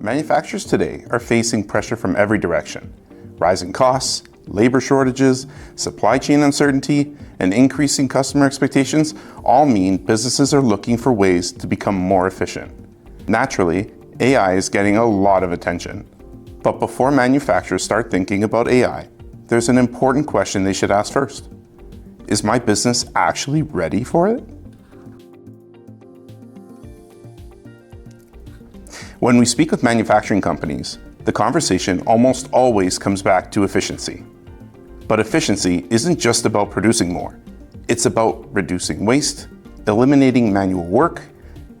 Manufacturers today are facing pressure from every direction. Rising costs, labor shortages, supply chain uncertainty, and increasing customer expectations all mean businesses are looking for ways to become more efficient. Naturally, AI is getting a lot of attention. But before manufacturers start thinking about AI, there's an important question they should ask first. Is my business actually ready for it? When we speak with manufacturing companies, the conversation almost always comes back to efficiency. But efficiency isn't just about producing more. It's about reducing waste, eliminating manual work,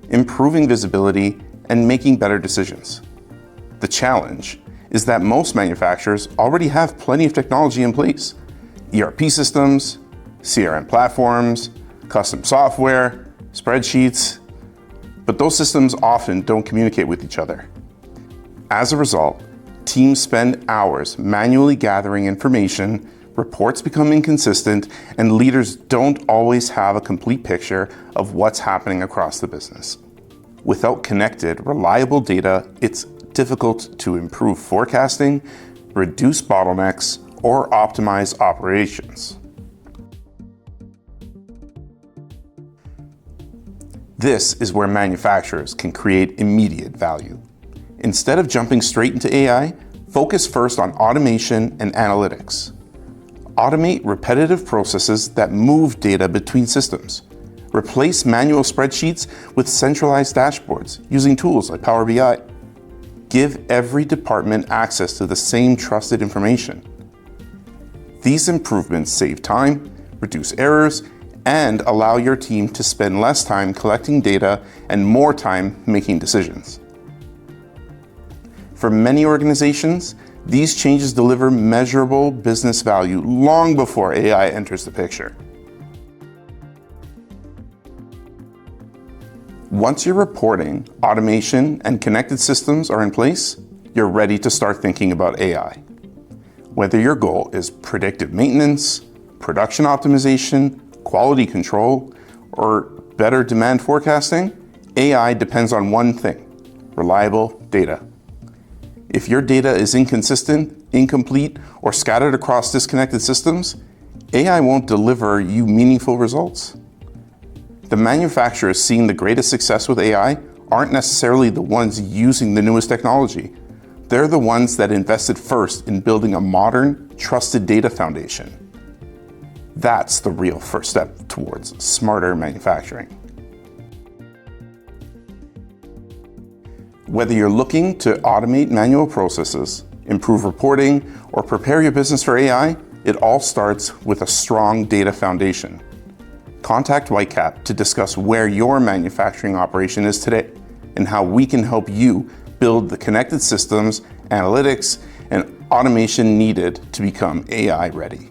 improving visibility, and making better decisions. The challenge is that most manufacturers already have plenty of technology in place. ERP systems, CRM platforms, custom software, spreadsheets, but those systems often don't communicate with each other. As a result, teams spend hours manually gathering information, reports become inconsistent, and leaders don't always have a complete picture of what's happening across the business. Without connected, reliable data, it's difficult to improve forecasting, reduce bottlenecks, or optimize operations. This is where manufacturers can create immediate value. Instead of jumping straight into AI, focus first on automation and analytics. Automate repetitive processes that move data between systems. Replace manual spreadsheets with centralized dashboards using tools like Power BI. Give every department access to the same trusted information. These improvements save time, reduce errors, and allow your team to spend less time collecting data and more time making decisions. For many organizations, these changes deliver measurable business value long before AI enters the picture. Once your reporting, automation, and connected systems are in place, you're ready to start thinking about AI. Whether your goal is predictive maintenance, production optimization, quality control, or better demand forecasting, AI depends on one thing: reliable data. If your data is inconsistent, incomplete, or scattered across disconnected systems, AI won't deliver you meaningful results. The manufacturers seeing the greatest success with AI aren't necessarily the ones using the newest technology. They're the ones that invested first in building a modern, trusted data foundation. That's the real first step towards smarter manufacturing. Whether you're looking to automate manual processes, improve reporting, or prepare your business for AI, it all starts with a strong data foundation. Contact Whitecap to discuss where your manufacturing operation is today and how we can help you build the connected systems, analytics, and automation needed to become AI ready.